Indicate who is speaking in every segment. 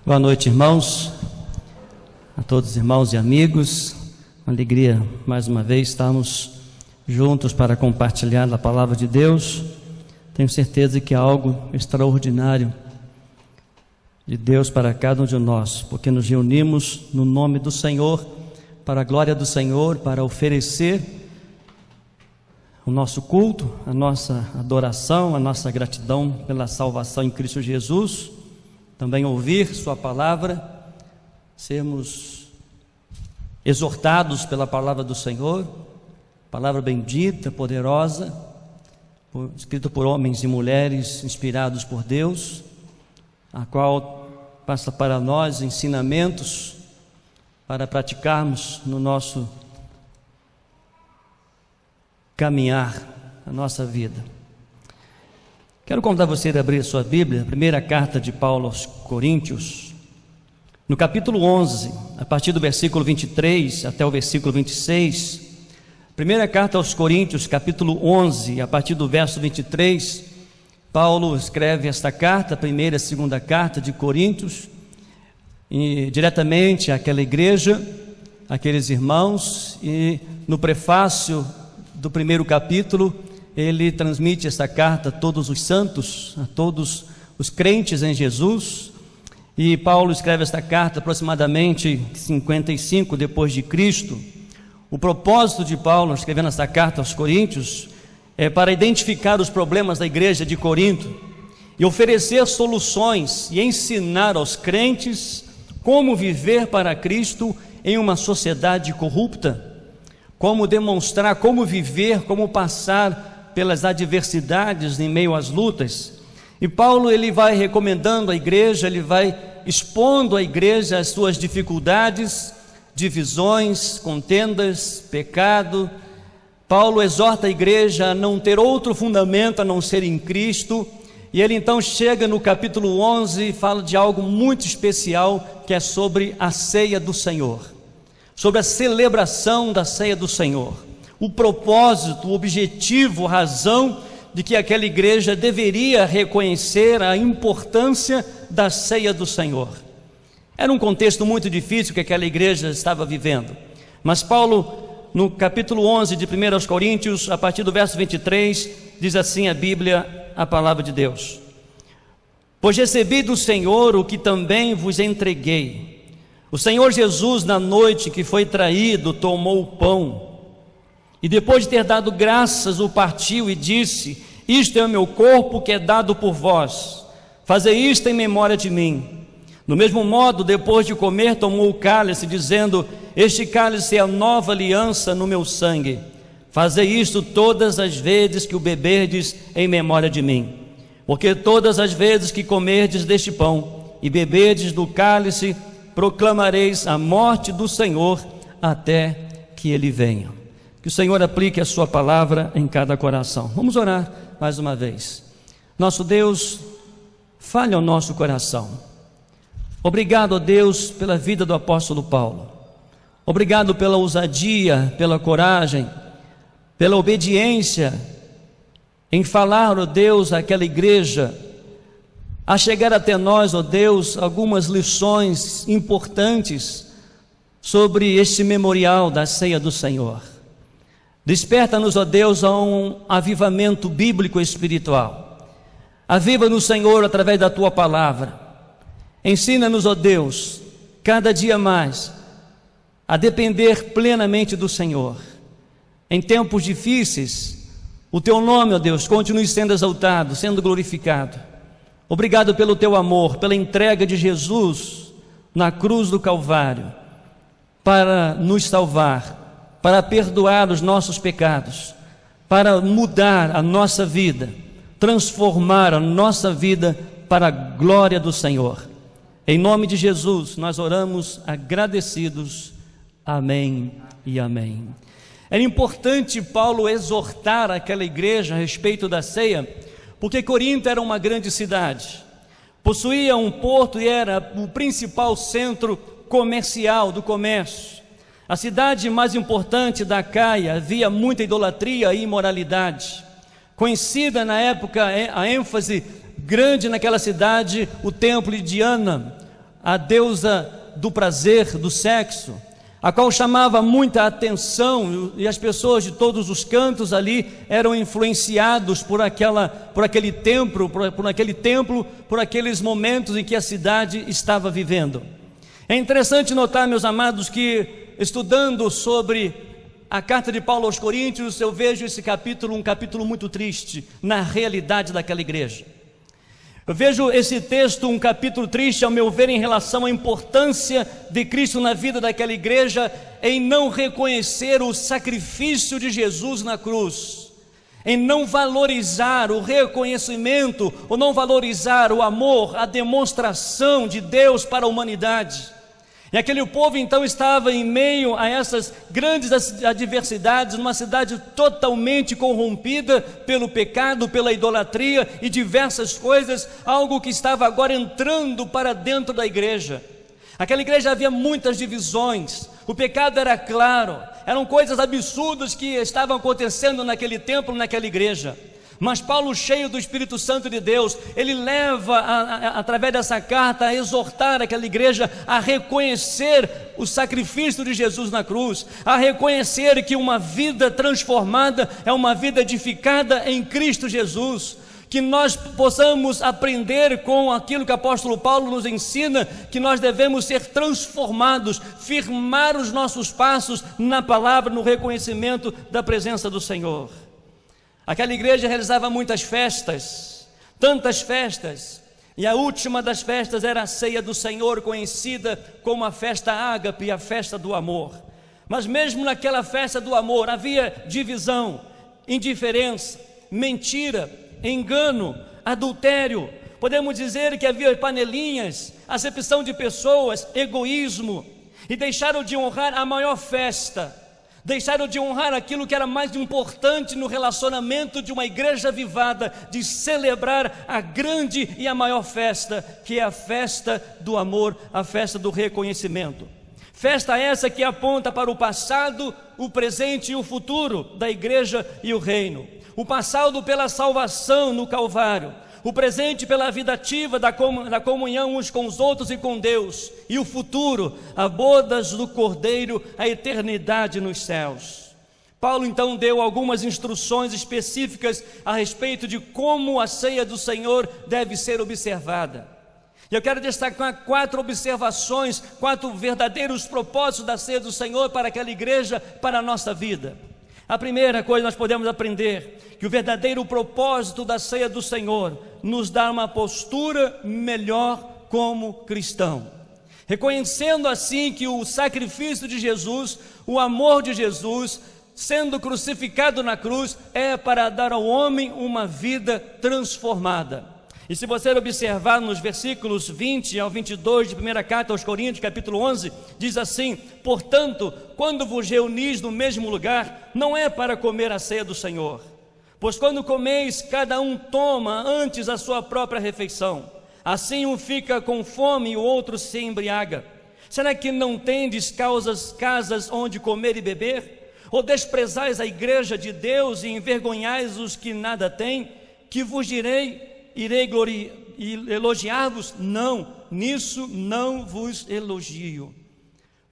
Speaker 1: Boa noite, irmãos, a todos os irmãos e amigos. Uma alegria mais uma vez estarmos juntos para compartilhar a palavra de Deus. Tenho certeza que é algo extraordinário de Deus para cada um de nós, porque nos reunimos no nome do Senhor, para a glória do Senhor, para oferecer o nosso culto, a nossa adoração, a nossa gratidão pela salvação em Cristo Jesus. Também ouvir sua palavra, sermos exortados pela palavra do Senhor, palavra bendita, poderosa, escrita por homens e mulheres inspirados por Deus, a qual passa para nós ensinamentos para praticarmos no nosso caminhar, na nossa vida. Quero convidar você a abrir a sua Bíblia, a primeira carta de Paulo aos Coríntios, no capítulo 11, a partir do versículo 23 até o versículo 26. Primeira carta aos Coríntios, capítulo 11, a partir do verso 23, Paulo escreve esta carta, a primeira e a segunda carta de Coríntios, e diretamente àquela igreja, àqueles irmãos, e no prefácio do primeiro capítulo, ele transmite esta carta a todos os santos, a todos os crentes em Jesus. E Paulo escreve esta carta aproximadamente 55 depois de Cristo. O propósito de Paulo escrevendo esta carta aos Coríntios é para identificar os problemas da igreja de Corinto e oferecer soluções e ensinar aos crentes como viver para Cristo em uma sociedade corrupta, como demonstrar, como viver, como passar pelas adversidades em meio às lutas. E Paulo ele vai recomendando à igreja, ele vai expondo à igreja as suas dificuldades, divisões, contendas, pecado. Paulo exorta a igreja a não ter outro fundamento a não ser em Cristo. E ele então chega no capítulo 11 e fala de algo muito especial, que é sobre a ceia do Senhor, sobre a celebração da ceia do Senhor. O propósito, o objetivo, a razão de que aquela igreja deveria reconhecer a importância da ceia do Senhor. Era um contexto muito difícil que aquela igreja estava vivendo, mas Paulo, no capítulo 11 de 1 aos Coríntios, a partir do verso 23, diz assim a Bíblia, a palavra de Deus: pois recebi do Senhor o que também vos entreguei. O Senhor Jesus, na noite que foi traído, tomou o pão, e depois de ter dado graças, o partiu e disse: isto é o meu corpo que é dado por vós, fazei isto em memória de mim. Do mesmo modo, depois de comer, tomou o cálice, dizendo: este cálice é a nova aliança no meu sangue, fazei isto todas as vezes que o beberdes em memória de mim. Porque todas as vezes que comerdes deste pão e beberdes do cálice, proclamareis a morte do Senhor até que ele venha. Que o Senhor aplique a sua palavra em cada coração. Vamos orar mais uma vez. Nosso Deus, fale ao nosso coração. Obrigado, ó Deus, pela vida do apóstolo Paulo. Obrigado pela ousadia, pela coragem, pela obediência em falar, ó Deus, àquela igreja, a chegar até nós, ó Deus, algumas lições importantes sobre este memorial da ceia do Senhor. Desperta-nos, ó Deus, a um avivamento bíblico e espiritual. Aviva-nos, Senhor, através da Tua palavra. Ensina-nos, ó Deus, cada dia mais, a depender plenamente do Senhor. Em tempos difíceis, o Teu nome, ó Deus, continue sendo exaltado, sendo glorificado. Obrigado pelo Teu amor, pela entrega de Jesus na cruz do Calvário, para nos salvar, para perdoar os nossos pecados, para mudar a nossa vida, transformar a nossa vida para a glória do Senhor. Em nome de Jesus, nós oramos agradecidos. Amém e amém. Era importante Paulo exortar aquela igreja a respeito da ceia, porque Corinto era uma grande cidade, possuía um porto e era o principal centro comercial do comércio. A cidade mais importante da Acaia, havia muita idolatria e imoralidade. Conhecida na época a ênfase grande naquela cidade, o templo de Diana, a deusa do prazer, do sexo, a qual chamava muita atenção, e as pessoas de todos os cantos ali eram influenciados por aquele templo, por aqueles momentos em que a cidade estava vivendo. É interessante notar, meus amados, que estudando sobre a carta de Paulo aos Coríntios, eu vejo esse capítulo, um capítulo muito triste na realidade daquela igreja. Eu vejo esse texto um capítulo triste, ao meu ver, em relação à importância de Cristo na vida daquela igreja, em não reconhecer o sacrifício de Jesus na cruz, em não valorizar o reconhecimento, ou não valorizar o amor, a demonstração de Deus para a humanidade. E aquele povo então estava em meio a essas grandes adversidades, numa cidade totalmente corrompida pelo pecado, pela idolatria e diversas coisas, algo que estava agora entrando para dentro da igreja. Aquela igreja havia muitas divisões, o pecado era claro, eram coisas absurdas que estavam acontecendo naquele templo, naquela igreja. Mas Paulo, cheio do Espírito Santo de Deus, ele leva, através dessa carta, a exortar aquela igreja a reconhecer o sacrifício de Jesus na cruz, a reconhecer que uma vida transformada é uma vida edificada em Cristo Jesus, que nós possamos aprender com aquilo que o apóstolo Paulo nos ensina, que nós devemos ser transformados, firmar os nossos passos na palavra, no reconhecimento da presença do Senhor. Aquela igreja realizava muitas festas, tantas festas, e a última das festas era a ceia do Senhor, conhecida como a festa ágape, a festa do amor. Mas mesmo naquela festa do amor havia divisão, indiferença, mentira, engano, adultério. Podemos dizer que havia panelinhas, acepção de pessoas, egoísmo, e deixaram de honrar a maior festa. Deixaram de honrar aquilo que era mais importante no relacionamento de uma igreja avivada, de celebrar a grande e a maior festa, que é a festa do amor, a festa do reconhecimento. Festa essa que aponta para o passado, o presente e o futuro da igreja e o reino. O passado pela salvação no Calvário, o presente pela vida ativa da comunhão uns com os outros e com Deus, e o futuro, a bodas do Cordeiro, a eternidade nos céus. Paulo então deu algumas instruções específicas a respeito de como a ceia do Senhor deve ser observada. E eu quero destacar 4 observações, 4 verdadeiros propósitos da ceia do Senhor para aquela igreja, para a nossa vida. A primeira coisa nós podemos aprender, que o verdadeiro propósito da ceia do Senhor nos dá uma postura melhor como cristão, reconhecendo assim que o sacrifício de Jesus, o amor de Jesus, sendo crucificado na cruz, é para dar ao homem uma vida transformada. E se você observar nos versículos 20 ao 22 de 1 carta aos Coríntios, capítulo 11, diz assim: portanto, quando vos reunis no mesmo lugar, não é para comer a ceia do Senhor, pois quando comeis, cada um toma antes a sua própria refeição, assim um fica com fome e o outro se embriaga. Será que não tendes casas onde comer e beber? Ou desprezais a igreja de Deus e envergonhais os que nada têm? Que vos direi? Irei elogiar-vos? Não, nisso não vos elogio.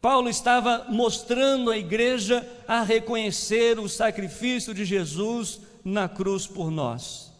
Speaker 1: Paulo estava mostrando à igreja a reconhecer o sacrifício de Jesus na cruz por nós.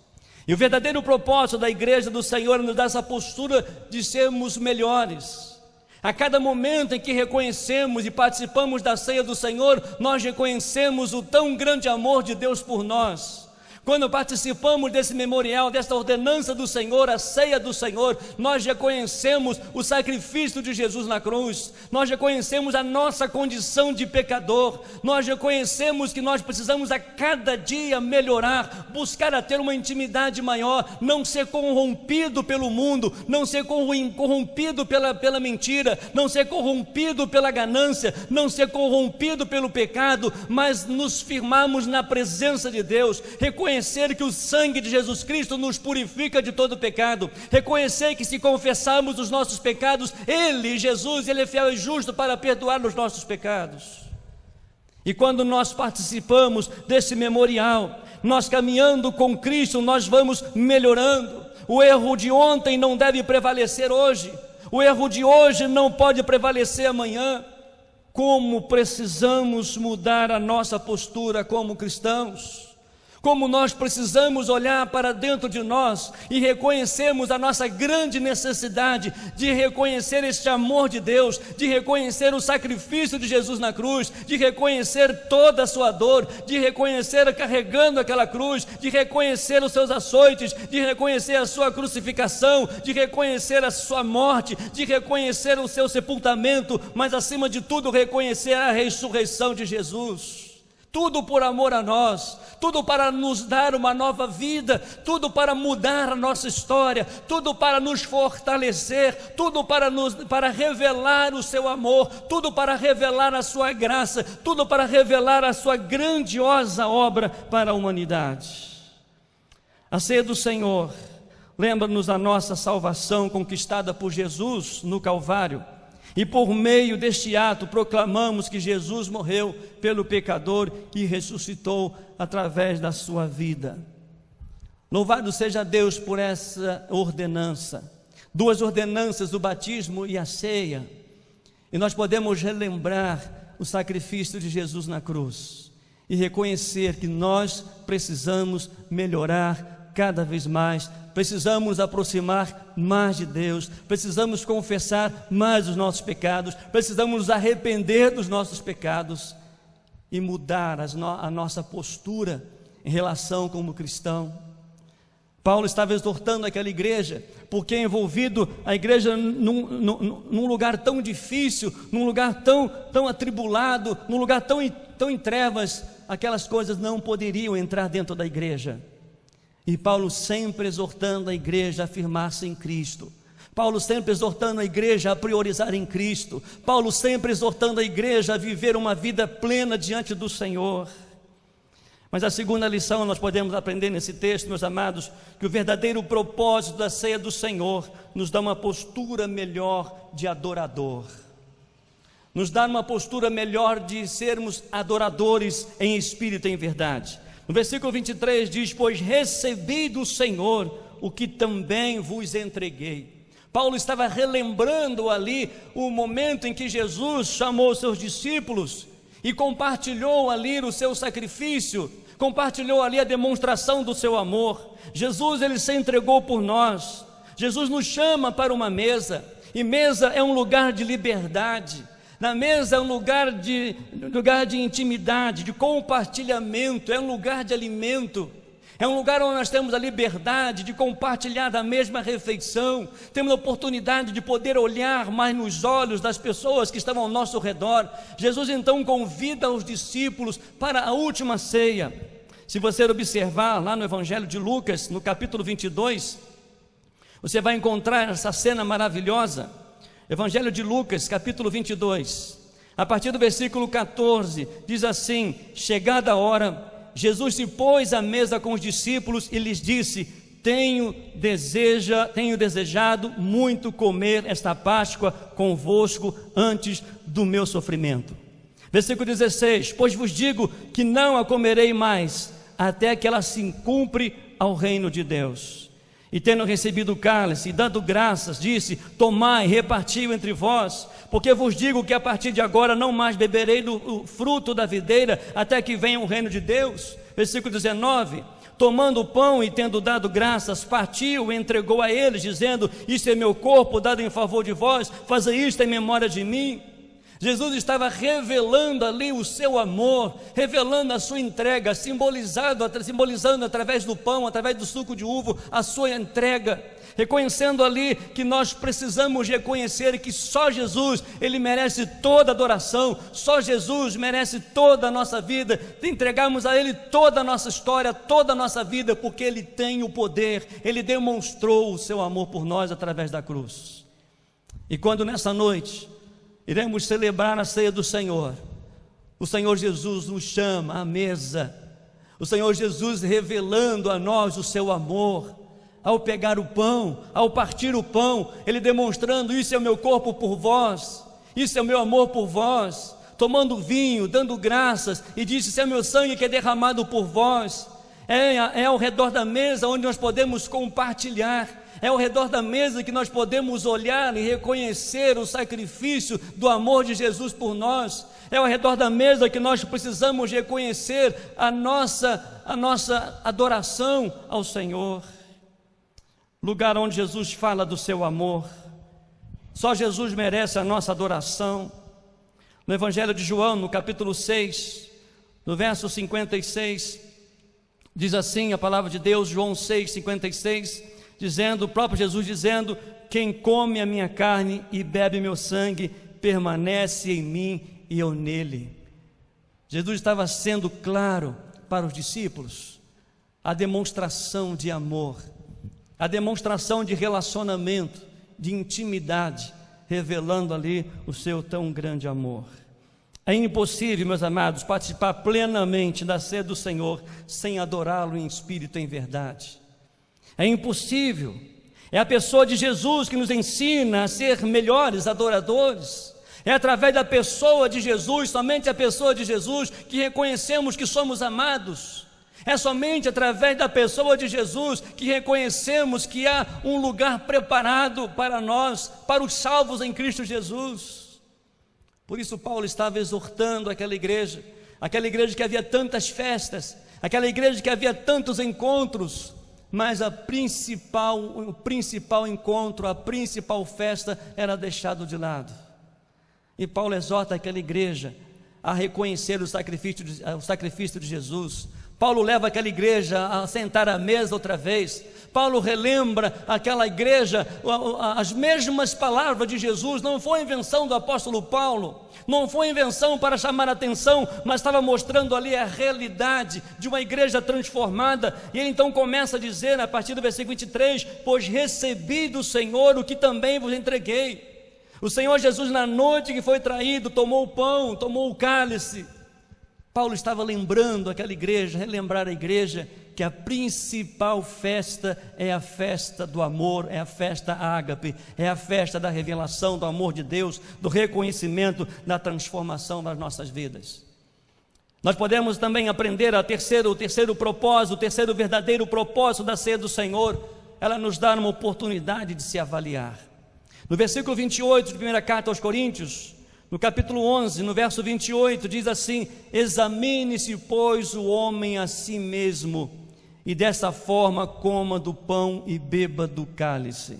Speaker 1: E o verdadeiro propósito da igreja do Senhor é nos dar essa postura de sermos melhores. A cada momento em que reconhecemos e participamos da ceia do Senhor, nós reconhecemos o tão grande amor de Deus por nós. Quando participamos desse memorial, desta ordenança do Senhor, a ceia do Senhor, nós reconhecemos o sacrifício de Jesus na cruz, nós reconhecemos a nossa condição de pecador, nós reconhecemos que nós precisamos a cada dia melhorar, buscar a ter uma intimidade maior, não ser corrompido pelo mundo, não ser corrompido pela mentira, não ser corrompido pela ganância, não ser corrompido pelo pecado, mas nos firmarmos na presença de Deus, reconhecer que o sangue de Jesus Cristo nos purifica de todo pecado, reconhecer que se confessarmos os nossos pecados, Ele, Jesus, Ele é fiel e justo para perdoar os nossos pecados. E quando nós participamos desse memorial, nós caminhando com Cristo, nós vamos melhorando. O erro de ontem não deve prevalecer hoje. O erro de hoje não pode prevalecer amanhã. Como precisamos mudar a nossa postura como cristãos. Como nós precisamos olhar para dentro de nós e reconhecermos a nossa grande necessidade de reconhecer este amor de Deus, de reconhecer o sacrifício de Jesus na cruz, de reconhecer toda a sua dor, de reconhecer carregando aquela cruz, de reconhecer os seus açoites, de reconhecer a sua crucificação, de reconhecer a sua morte, de reconhecer o seu sepultamento, mas acima de tudo reconhecer a ressurreição de Jesus. Tudo por amor a nós, tudo para nos dar uma nova vida, tudo para mudar a nossa história, tudo para nos fortalecer, tudo para revelar o seu amor, tudo para revelar a sua graça, tudo para revelar a sua grandiosa obra para a humanidade. A ceia do Senhor lembra-nos da nossa salvação conquistada por Jesus no Calvário. E por meio deste ato proclamamos que Jesus morreu pelo pecador e ressuscitou através da sua vida. Louvado seja Deus por essa ordenança, duas ordenanças, do batismo e a ceia. E nós podemos relembrar o sacrifício de Jesus na cruz e reconhecer que nós precisamos melhorar cada vez mais. Precisamos aproximar mais de Deus, precisamos confessar mais os nossos pecados, precisamos nos arrepender dos nossos pecados e mudar a nossa postura em relação como cristão. Paulo estava exortando aquela igreja, porque envolvido a igreja num lugar tão difícil, num lugar tão atribulado, num lugar tão em trevas, aquelas coisas não poderiam entrar dentro da igreja. E Paulo sempre exortando a igreja a afirmar-se em Cristo. Paulo sempre exortando a igreja a priorizar em Cristo. Paulo sempre exortando a igreja a viver uma vida plena diante do Senhor. Mas a segunda lição nós podemos aprender nesse texto, meus amados, que o verdadeiro propósito da ceia do Senhor nos dá uma postura melhor de adorador. Nos dá uma postura melhor de sermos adoradores em espírito e em verdade. No versículo 23 diz: pois recebi do Senhor o que também vos entreguei. Paulo estava relembrando ali o momento em que Jesus chamou os seus discípulos e compartilhou ali o seu sacrifício, compartilhou ali a demonstração do seu amor. Jesus, ele se entregou por nós. Jesus nos chama para uma mesa, e mesa é um lugar de liberdade. Na mesa é um lugar de intimidade, de compartilhamento, é um lugar de alimento, é um lugar onde nós temos a liberdade de compartilhar da mesma refeição, temos a oportunidade de poder olhar mais nos olhos das pessoas que estão ao nosso redor. Jesus então convida os discípulos para a última ceia. Se você observar lá no Evangelho de Lucas, no capítulo 22, você vai encontrar essa cena maravilhosa. Evangelho de Lucas, capítulo 22, a partir do versículo 14, diz assim: chegada a hora, Jesus se pôs à mesa com os discípulos e lhes disse: tenho desejado muito comer esta Páscoa convosco antes do meu sofrimento. Versículo 16: pois vos digo que não a comerei mais, até que ela se cumpre ao reino de Deus. E tendo recebido o cálice, e dando graças, disse: tomai, repartiu entre vós, porque vos digo que a partir de agora não mais beberei do fruto da videira, até que venha o reino de Deus. Versículo 19: tomando o pão e tendo dado graças, partiu e entregou a eles, dizendo: isto é meu corpo dado em favor de vós, fazei isto em memória de mim. Jesus estava revelando ali o seu amor, revelando a sua entrega, simbolizando através do pão, através do suco de uva, a sua entrega, reconhecendo ali que nós precisamos reconhecer que só Jesus, Ele merece toda adoração, só Jesus merece toda a nossa vida, de entregarmos a Ele toda a nossa história, toda a nossa vida, porque Ele tem o poder, Ele demonstrou o seu amor por nós através da cruz. E quando nessa noite iremos celebrar a ceia do Senhor, o Senhor Jesus nos chama à mesa, o Senhor Jesus revelando a nós o seu amor, ao pegar o pão, ao partir o pão, Ele demonstrando: isso é o meu corpo por vós, isso é o meu amor por vós, tomando vinho, dando graças, e disse: isso é o meu sangue que é derramado por vós. É ao redor da mesa onde nós podemos compartilhar, É ao redor da mesa que nós podemos olhar e reconhecer o sacrifício do amor de Jesus por nós. É ao redor da mesa que nós precisamos reconhecer a nossa adoração ao Senhor. Lugar onde Jesus fala do seu amor. Só Jesus merece a nossa adoração. No Evangelho de João, no capítulo 6, no verso 56, diz assim a palavra de Deus, João 6, 56, dizendo, o próprio Jesus dizendo: quem come a minha carne e bebe meu sangue, permanece em mim e eu nele. Jesus estava sendo claro para os discípulos, a demonstração de amor, a demonstração de relacionamento, de intimidade, revelando ali o seu tão grande amor. É impossível, meus amados, participar plenamente da ceia do Senhor sem adorá-lo em espírito e em verdade. É impossível. É a pessoa de Jesus que nos ensina a ser melhores adoradores. É através da pessoa de Jesus, somente a pessoa de Jesus, que reconhecemos que somos amados. É somente através da pessoa de Jesus que reconhecemos que há um lugar preparado para nós, para os salvos em Cristo Jesus. Por isso Paulo estava exortando aquela igreja que havia tantas festas, aquela igreja que havia tantos encontros, mas o principal encontro, a principal festa era deixado de lado. E Paulo exorta aquela igreja a reconhecer o sacrifício de Jesus. Paulo leva aquela igreja a sentar à mesa outra vez. Paulo relembra aquela igreja, as mesmas palavras de Jesus. Não foi invenção do apóstolo Paulo, não foi invenção para chamar a atenção, mas estava mostrando ali a realidade de uma igreja transformada. E ele então começa a dizer, a partir do versículo 23, pois recebi do Senhor o que também vos entreguei. O Senhor Jesus, na noite que foi traído, tomou o pão, tomou o cálice. Paulo estava lembrando aquela igreja, relembrar a igreja, que a principal festa é a festa do amor, é a festa ágape, é a festa da revelação do amor de Deus, do reconhecimento, da transformação das nossas vidas. Nós podemos também aprender o terceiro propósito, o terceiro verdadeiro propósito da ceia do Senhor. Ela nos dá uma oportunidade de se avaliar. No versículo 28 da primeira carta aos Coríntios, no capítulo 11, no verso 28, diz assim: examine-se, pois, o homem a si mesmo, e dessa forma coma do pão e beba do cálice.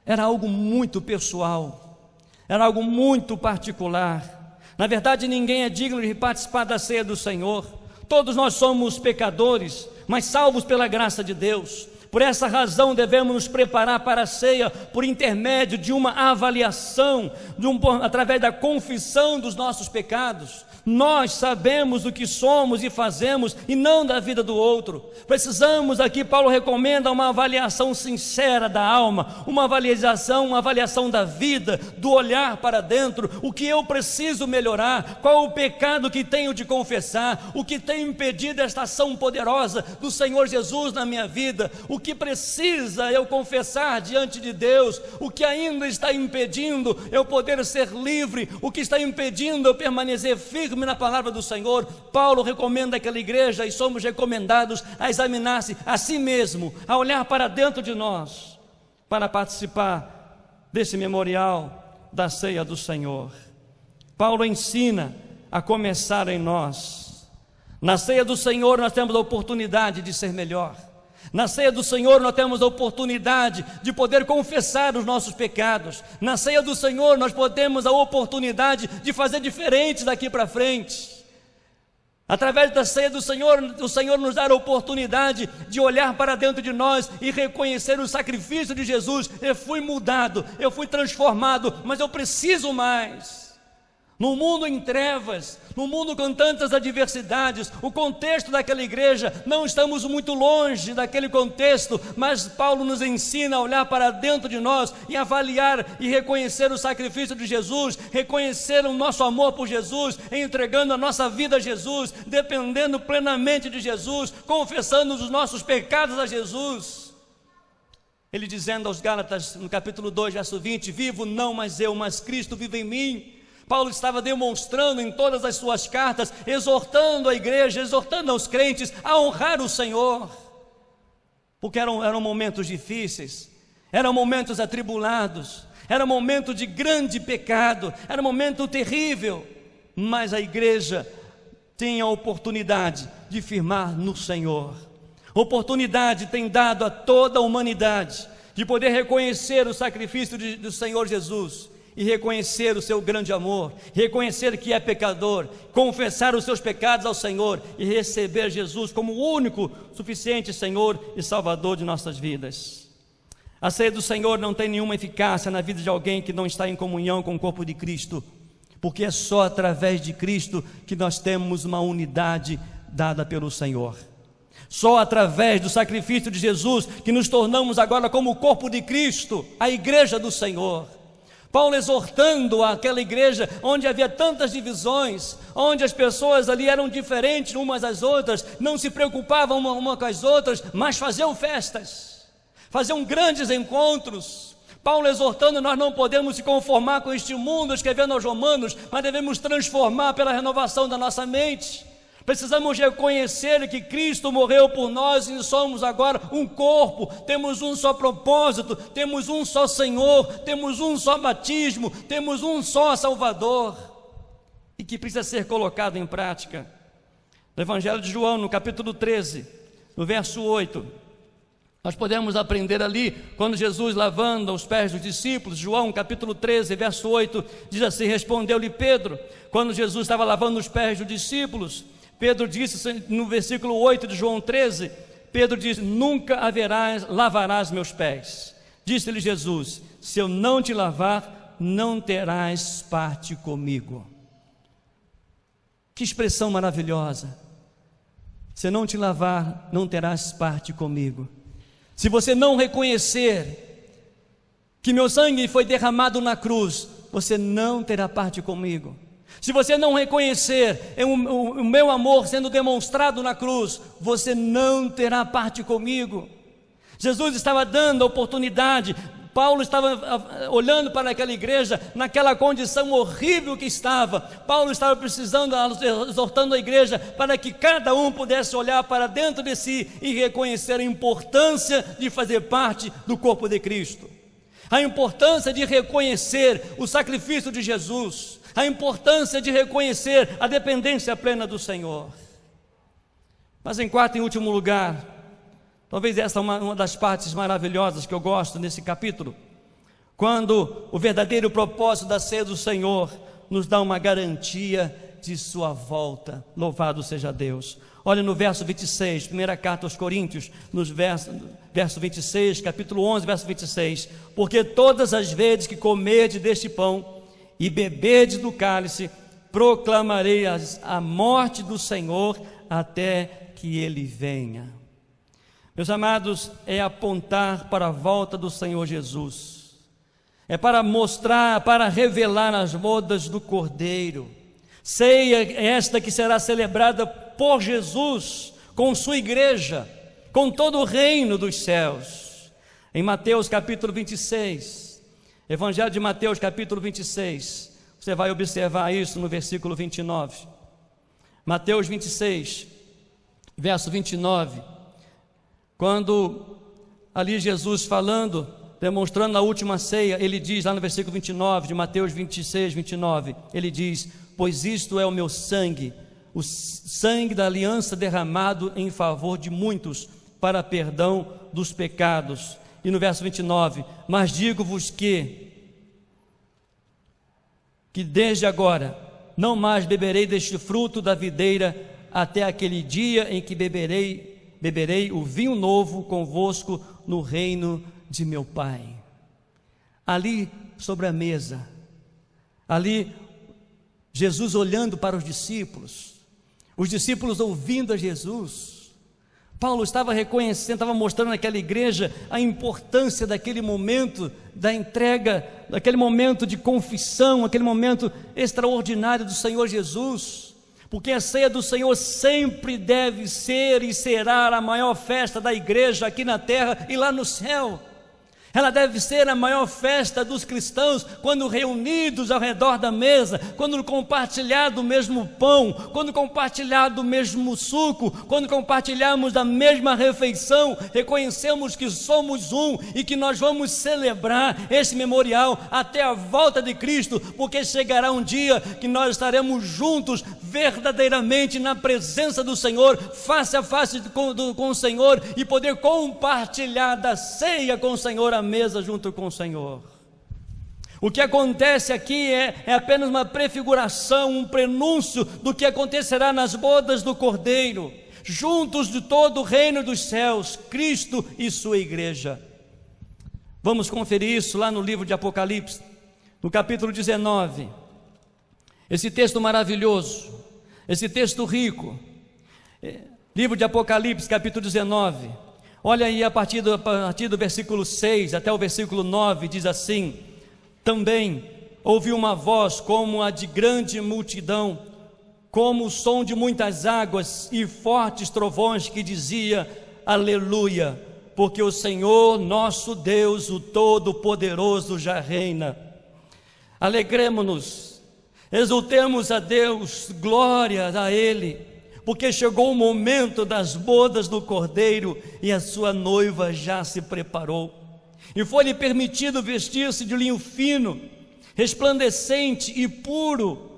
Speaker 1: Era algo muito pessoal, era algo muito particular. Na verdade, ninguém é digno de participar da ceia do Senhor. Todos nós somos pecadores, mas salvos pela graça de Deus. Por essa razão devemos nos preparar para a ceia por intermédio de uma avaliação, através da confissão dos nossos pecados. Nós sabemos o que somos e fazemos e não da vida do outro. Precisamos, aqui Paulo recomenda uma avaliação sincera da alma, uma avaliação da vida, do olhar para dentro. O que eu preciso melhorar? Qual o pecado que tenho de confessar? O que tem impedido esta ação poderosa do Senhor Jesus na minha vida? O que precisa eu confessar diante de Deus? O que ainda está impedindo eu poder ser livre? O que está impedindo eu permanecer firme na palavra do Senhor? Paulo recomenda àquela igreja, e somos recomendados a examinar-se a si mesmo, a olhar para dentro de nós, para participar desse memorial da ceia do Senhor. Paulo ensina a começar em nós. Na ceia do Senhor nós temos a oportunidade de ser melhor. Na ceia do Senhor nós temos a oportunidade de poder confessar os nossos pecados. Na ceia do Senhor nós temos a oportunidade de fazer diferente daqui para frente. Através da ceia do Senhor, o Senhor nos dá a oportunidade de olhar para dentro de nós e reconhecer o sacrifício de Jesus. Eu fui mudado, eu fui transformado, mas eu preciso mais. No mundo em trevas, no mundo com tantas adversidades, o contexto daquela igreja, não estamos muito longe daquele contexto, mas Paulo nos ensina a olhar para dentro de nós e avaliar e reconhecer o sacrifício de Jesus, reconhecer o nosso amor por Jesus, entregando a nossa vida a Jesus, dependendo plenamente de Jesus, confessando os nossos pecados a Jesus. Ele dizendo aos Gálatas, no capítulo 2, verso 20, vivo não mais eu, mas Cristo vive em mim. Paulo estava demonstrando em todas as suas cartas, exortando a igreja, exortando aos crentes a honrar o Senhor, porque eram momentos difíceis, Eram momentos atribulados, era um momento de grande pecado, era um momento terrível, mas a igreja tem a oportunidade de firmar no Senhor. Oportunidade tem dado a toda a humanidade de poder reconhecer o sacrifício do Senhor Jesus e reconhecer o seu grande amor, reconhecer que é pecador, confessar os seus pecados ao Senhor e receber Jesus como o único, suficiente Senhor e Salvador de nossas vidas. A ceia do Senhor não tem nenhuma eficácia na vida de alguém que não está em comunhão com o corpo de Cristo, porque é só através de Cristo que nós temos uma unidade dada pelo Senhor. Só através do sacrifício de Jesus que nos tornamos agora como o corpo de Cristo, a igreja do Senhor. Paulo exortando aquela igreja onde havia tantas divisões, onde as pessoas ali eram diferentes umas das outras, não se preocupavam uma com as outras, mas faziam festas, faziam grandes encontros. Paulo exortando: nós não podemos se conformar com este mundo, escrevendo aos Romanos, mas devemos transformar pela renovação da nossa mente. Precisamos reconhecer que Cristo morreu por nós e somos agora um corpo, temos um só propósito, temos um só Senhor, temos um só batismo, temos um só Salvador, e que precisa ser colocado em prática. No Evangelho de João, no capítulo 13, no verso 8, nós podemos aprender ali, quando Jesus lavando os pés dos discípulos. João capítulo 13, verso 8, diz assim: respondeu-lhe Pedro, quando Jesus estava lavando os pés dos discípulos, Pedro disse, no versículo 8 de João 13, Pedro diz: nunca lavarás meus pés. Disse-lhe Jesus: se eu não te lavar, não terás parte comigo. Que expressão maravilhosa! Se eu não te lavar, não terás parte comigo. Se você não reconhecer que meu sangue foi derramado na cruz, você não terá parte comigo. Se você não reconhecer o meu amor sendo demonstrado na cruz, você não terá parte comigo. Jesus estava dando a oportunidade. Paulo estava olhando para aquela igreja, naquela condição horrível que estava. Paulo estava precisando, exortando a igreja, para que cada um pudesse olhar para dentro de si e reconhecer a importância de fazer parte do corpo de Cristo, a importância de reconhecer o sacrifício de Jesus, a importância de reconhecer a dependência plena do Senhor. Mas em quarto e último lugar, talvez essa é uma das partes maravilhosas que eu gosto nesse capítulo, quando o verdadeiro propósito da ceia do Senhor nos dá uma garantia de sua volta. Louvado seja Deus. Olha no verso 26, primeira carta aos Coríntios, verso 26, capítulo 11, verso 26, porque todas as vezes que comerdes deste pão e beberdes do cálice, proclamarei a morte do Senhor até que Ele venha. Meus amados, é apontar para a volta do Senhor Jesus, é para mostrar, para revelar as bodas do Cordeiro. Ceia esta que será celebrada por Jesus, com sua igreja, com todo o reino dos céus. Em Mateus capítulo 26, Evangelho de Mateus capítulo 26, você vai observar isso no versículo 29. Mateus 26, verso 29, quando ali Jesus falando, demonstrando a última ceia, ele diz lá no versículo 29 de Mateus 26, 29, ele diz: pois isto é o meu sangue, o sangue da aliança derramado em favor de muitos, para perdão dos pecados. E no verso 29, mas digo-vos que desde agora não mais beberei deste fruto da videira, até aquele dia em que beberei o vinho novo convosco no reino de meu Pai. Ali sobre a mesa, ali Jesus olhando para os discípulos ouvindo a Jesus. Paulo estava reconhecendo, estava mostrando naquela igreja a importância daquele momento da entrega, daquele momento de confissão, aquele momento extraordinário do Senhor Jesus, porque a ceia do Senhor sempre deve ser e será a maior festa da igreja aqui na terra e lá no céu. Ela deve ser a maior festa dos cristãos, quando reunidos ao redor da mesa, quando compartilhar do mesmo pão, quando compartilhar do mesmo suco, quando compartilharmos da mesma refeição, reconhecemos que somos um e que nós vamos celebrar esse memorial até a volta de Cristo, porque chegará um dia que nós estaremos juntos verdadeiramente na presença do Senhor, face a face com o Senhor, e poder compartilhar da ceia com o Senhor, a mesa junto com o Senhor. O que acontece aqui é apenas uma prefiguração, um prenúncio do que acontecerá nas bodas do Cordeiro, juntos de todo o reino dos céus, Cristo e sua igreja. Vamos conferir isso lá no livro de Apocalipse, no capítulo 19, esse texto maravilhoso, esse texto rico, livro de Apocalipse, capítulo 19, olha aí a partir do versículo 6 até o versículo 9, diz assim: também ouvi uma voz como a de grande multidão, como o som de muitas águas e fortes trovões, que dizia: aleluia, porque o Senhor nosso Deus, o Todo-Poderoso, já reina. Alegremo-nos, exultemos a Deus, glória a Ele, porque chegou o momento das bodas do Cordeiro e a sua noiva já se preparou. E foi-lhe permitido vestir-se de linho fino, resplandecente e puro,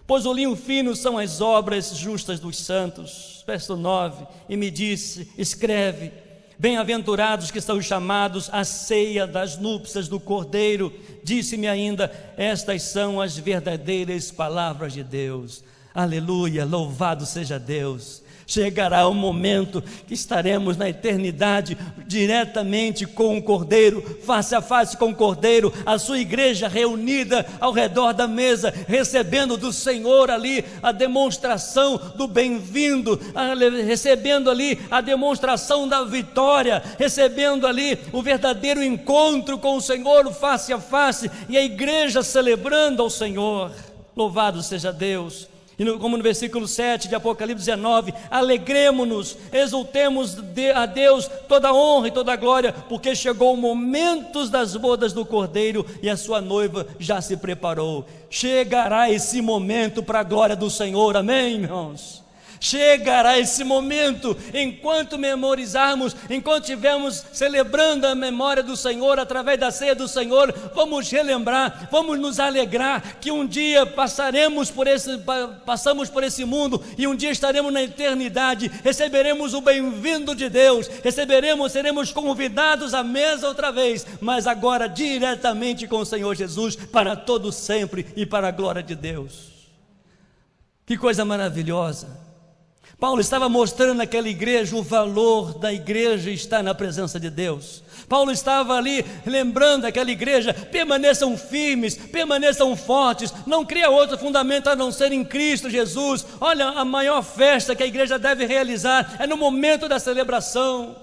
Speaker 1: pois o linho fino são as obras justas dos santos. Verso 9, e me disse: escreve, bem-aventurados que são chamados à ceia das núpcias do Cordeiro. Disse-me ainda: estas são as verdadeiras palavras de Deus. Aleluia, louvado seja Deus. Chegará o momento que estaremos na eternidade diretamente com o Cordeiro, face a face com o Cordeiro, a sua igreja reunida ao redor da mesa, recebendo do Senhor ali a demonstração do bem-vindo, recebendo ali a demonstração da vitória, recebendo ali o verdadeiro encontro com o Senhor face a face, e a igreja celebrando ao Senhor. Louvado seja Deus. E como no versículo 7 de Apocalipse 19, alegremo-nos, exultemos a Deus toda a honra e toda a glória, porque chegou o momento das bodas do Cordeiro e a sua noiva já se preparou. Chegará esse momento para a glória do Senhor, amém, irmãos? Chegará esse momento, enquanto memorizarmos, enquanto estivermos celebrando a memória do Senhor, através da ceia do Senhor, vamos relembrar, vamos nos alegrar, que um dia passamos por esse mundo, e um dia estaremos na eternidade, receberemos o bem-vindo de Deus, seremos convidados à mesa outra vez, mas agora diretamente com o Senhor Jesus, para todo sempre e para a glória de Deus. Que coisa maravilhosa! Paulo estava mostrando naquela igreja o valor da igreja estar na presença de Deus. Paulo estava ali lembrando aquela igreja: permaneçam firmes, permaneçam fortes, não cria outro fundamento a não ser em Cristo Jesus. Olha, a maior festa que a igreja deve realizar é no momento da celebração.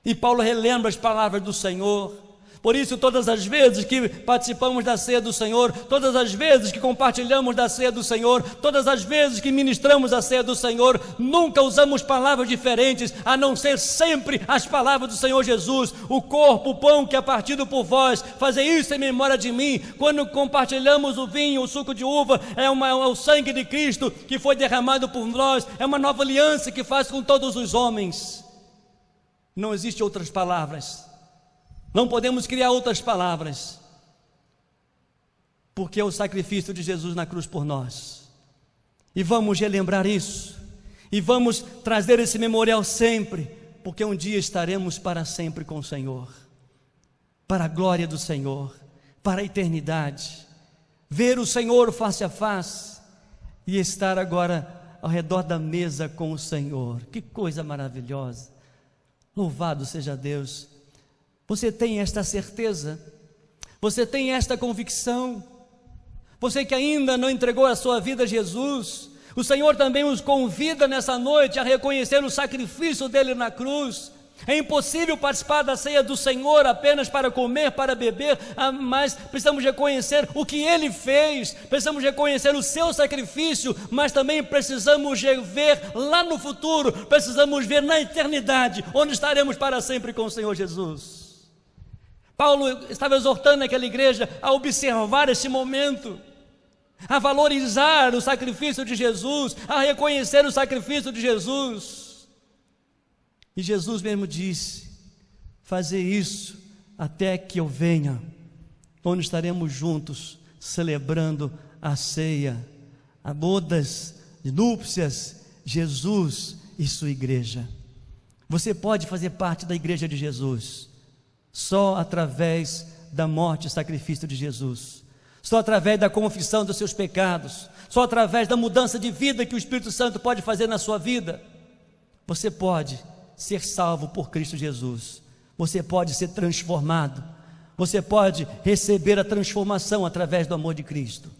Speaker 1: E Paulo relembra as palavras do Senhor. Por isso, todas as vezes que participamos da ceia do Senhor, todas as vezes que compartilhamos da ceia do Senhor, todas as vezes que ministramos a ceia do Senhor, nunca usamos palavras diferentes, a não ser sempre as palavras do Senhor Jesus: o corpo, o pão que é partido por vós, fazei isso em memória de mim. Quando compartilhamos o vinho, o suco de uva, é o sangue de Cristo que foi derramado por nós, é uma nova aliança que faz com todos os homens. Não existem outras palavras. Não podemos criar outras palavras, porque é o sacrifício de Jesus na cruz por nós. E vamos relembrar isso, e vamos trazer esse memorial sempre, porque um dia estaremos para sempre com o Senhor, para a glória do Senhor, para a eternidade. Ver o Senhor face a face e estar agora ao redor da mesa com o Senhor. Que coisa maravilhosa! Louvado seja Deus. Você tem esta certeza? Você tem esta convicção? Você que ainda não entregou a sua vida a Jesus, o Senhor também os convida nessa noite a reconhecer o sacrifício dele na cruz. É impossível participar da ceia do Senhor apenas para comer, para beber, mas precisamos reconhecer o que Ele fez, precisamos reconhecer o seu sacrifício, mas também precisamos ver lá no futuro, precisamos ver na eternidade, onde estaremos para sempre com o Senhor Jesus. Paulo estava exortando aquela igreja a observar esse momento, a valorizar o sacrifício de Jesus, a reconhecer o sacrifício de Jesus. E Jesus mesmo disse: fazer isso até que eu venha, onde estaremos juntos celebrando a ceia, a bodas de núpcias, Jesus e sua igreja. Você pode fazer parte da igreja de Jesus só através da morte e sacrifício de Jesus, só através da confissão dos seus pecados, só através da mudança de vida que o Espírito Santo pode fazer na sua vida. Você pode ser salvo por Cristo Jesus, você pode ser transformado, você pode receber a transformação através do amor de Cristo,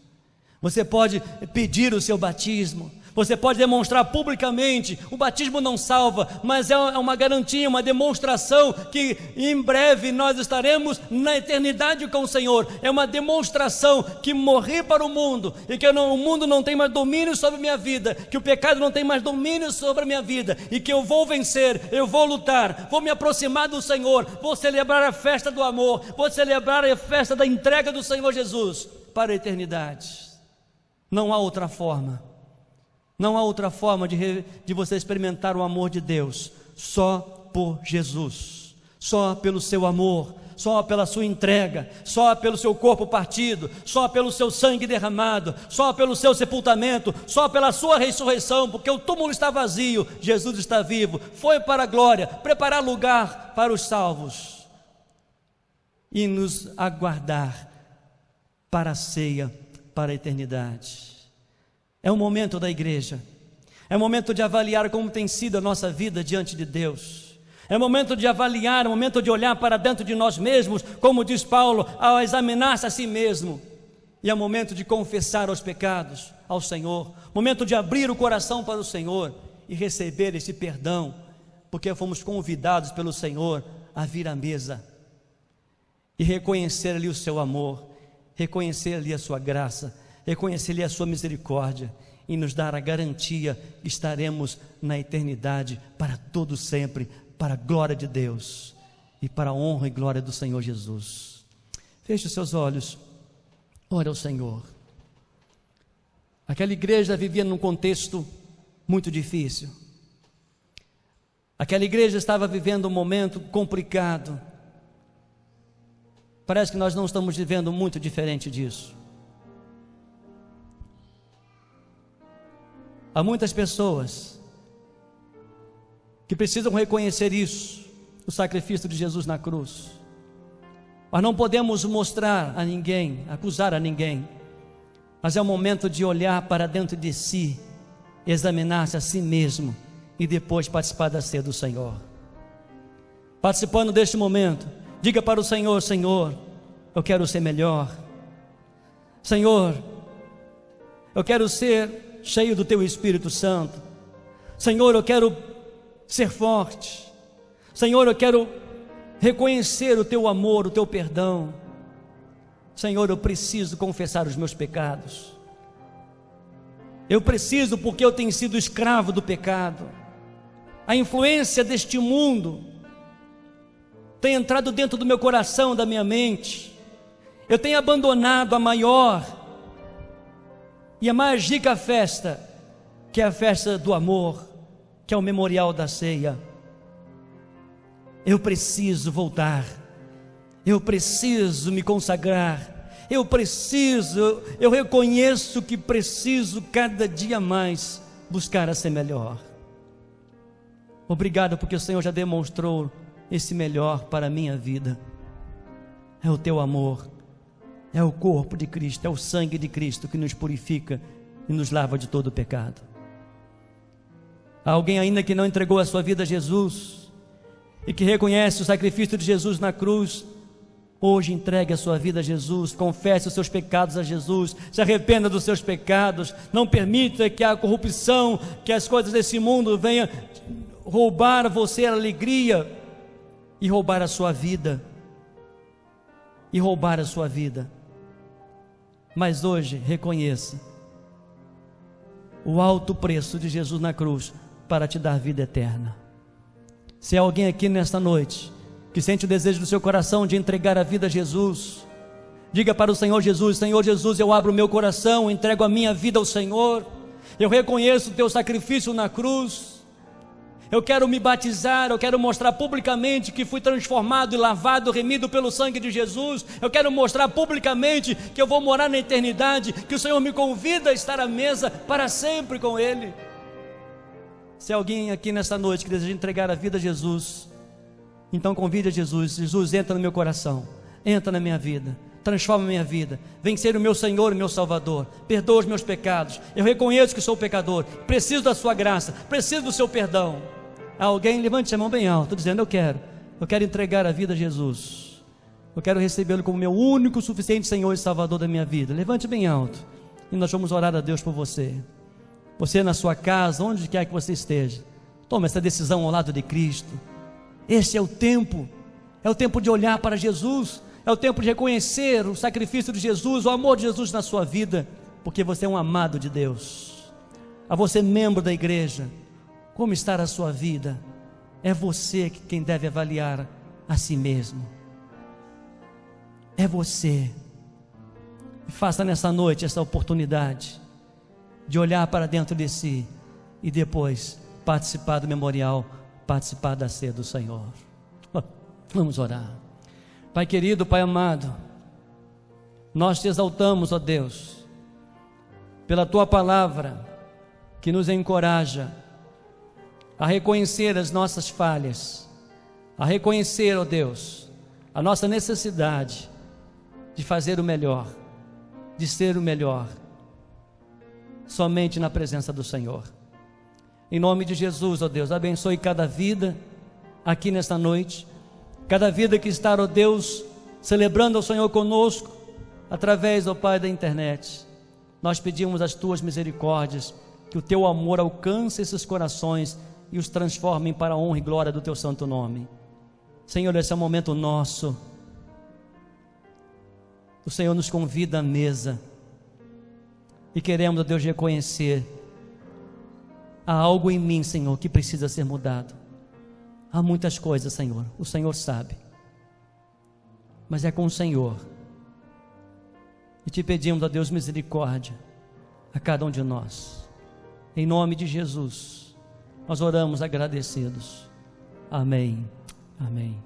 Speaker 1: você pode pedir o seu batismo, você pode demonstrar publicamente. O batismo não salva, mas é uma garantia, uma demonstração que em breve nós estaremos na eternidade com o Senhor. É uma demonstração que morri para o mundo, e que o mundo não tem mais domínio sobre a minha vida, que o pecado não tem mais domínio sobre a minha vida, e que eu vou vencer, eu vou lutar, vou me aproximar do Senhor, vou celebrar a festa do amor, vou celebrar a festa da entrega do Senhor Jesus para a eternidade. Não há outra forma. Não há outra forma de você experimentar o amor de Deus, só por Jesus, só pelo seu amor, só pela sua entrega, só pelo seu corpo partido, só pelo seu sangue derramado, só pelo seu sepultamento, só pela sua ressurreição, porque o túmulo está vazio, Jesus está vivo, foi para a glória, preparar lugar para os salvos e nos aguardar para a ceia, para a eternidade. É o momento da igreja, é o momento de avaliar como tem sido a nossa vida diante de Deus, é o momento de avaliar, é o momento de olhar para dentro de nós mesmos, como diz Paulo, ao examinar-se a si mesmo, e é o momento de confessar os pecados ao Senhor, momento de abrir o coração para o Senhor e receber esse perdão, porque fomos convidados pelo Senhor a vir à mesa e reconhecer ali o seu amor, reconhecer ali a sua graça, reconhecer-lhe a sua misericórdia e nos dar a garantia que estaremos na eternidade para todo sempre, para a glória de Deus e para a honra e glória do Senhor Jesus. Feche os seus olhos, ore ao Senhor. Aquela igreja vivia num contexto muito difícil, aquela igreja estava vivendo um momento complicado. Parece que nós não estamos vivendo muito diferente disso. Há muitas pessoas que precisam reconhecer isso, o sacrifício de Jesus na cruz. Mas não podemos mostrar a ninguém, acusar a ninguém, mas é o momento de olhar para dentro de si, examinar-se a si mesmo e depois participar da ceia do Senhor. Participando deste momento, diga para o Senhor: Senhor, eu quero ser melhor. Senhor, eu quero ser cheio do Teu Espírito Santo. Senhor, eu quero ser forte. Senhor, eu quero reconhecer o Teu amor, o Teu perdão. Senhor, eu preciso confessar os meus pecados. Eu preciso, porque eu tenho sido escravo do pecado. A influência deste mundo tem entrado dentro do meu coração, da minha mente. Eu tenho abandonado a maior e a mais rica festa, que é a festa do amor, que é o memorial da ceia. Eu preciso voltar, eu preciso me consagrar, eu reconheço que preciso cada dia mais buscar a ser melhor. Obrigado, porque o Senhor já demonstrou esse melhor para a minha vida. É o Teu amor, é o corpo de Cristo, é o sangue de Cristo que nos purifica e nos lava de todo o pecado. Há alguém ainda que não entregou a sua vida a Jesus e que reconhece o sacrifício de Jesus na cruz? Hoje entregue a sua vida a Jesus, confesse os seus pecados a Jesus, se arrependa dos seus pecados, não permita que a corrupção, que as coisas desse mundo venham roubar você a alegria e roubar a sua vida, Mas hoje reconheça o alto preço de Jesus na cruz para te dar vida eterna. Se há alguém aqui nesta noite que sente o desejo do seu coração de entregar a vida a Jesus, diga para o Senhor Jesus: Senhor Jesus, eu abro o meu coração, entrego a minha vida ao Senhor, eu reconheço o teu sacrifício na cruz, eu quero me batizar, eu quero mostrar publicamente que fui transformado e lavado, remido pelo sangue de Jesus, eu quero mostrar publicamente que eu vou morar na eternidade, que o Senhor me convida a estar à mesa para sempre com Ele. Se alguém aqui nesta noite que deseja entregar a vida a Jesus, então convide a Jesus: Jesus, entra no meu coração, entra na minha vida, transforma a minha vida, vem ser o meu Senhor e meu Salvador, perdoa os meus pecados, eu reconheço que sou pecador, preciso da sua graça, preciso do seu perdão. Alguém levante a mão bem alto, dizendo: eu quero entregar a vida a Jesus, eu quero recebê-lo como meu único, suficiente Senhor e Salvador da minha vida. Levante bem alto, e nós vamos orar a Deus por você. Você na sua casa, onde quer que você esteja, tome essa decisão ao lado de Cristo. Este é o tempo de olhar para Jesus, é o tempo de reconhecer o sacrifício de Jesus, o amor de Jesus na sua vida, porque você é um amado de Deus. A você, membro da igreja, como está a sua vida? É você quem deve avaliar a si mesmo. É você. E faça nessa noite essa oportunidade de olhar para dentro de si e depois participar do memorial, participar da ceia do Senhor. Vamos orar. Pai querido, Pai amado, nós te exaltamos, ó Deus, pela tua palavra que nos encoraja a reconhecer as nossas falhas, a reconhecer, ó Deus, a nossa necessidade de fazer o melhor, de ser o melhor, somente na presença do Senhor. Em nome de Jesus, ó Deus, abençoe cada vida aqui nesta noite, cada vida que está, ó Deus, celebrando ao Senhor conosco, através, ó Pai, da internet. Nós pedimos as tuas misericórdias, que o teu amor alcance esses corações e os transformem para a honra e glória do teu santo nome. Senhor, esse é um momento nosso. O Senhor nos convida à mesa e queremos, ó Deus, reconhecer: há algo em mim, Senhor, que precisa ser mudado. Há muitas coisas, Senhor, o Senhor sabe, mas é com o Senhor. E te pedimos, ó Deus, misericórdia a cada um de nós. Em nome de Jesus nós oramos agradecidos. Amém. Amém.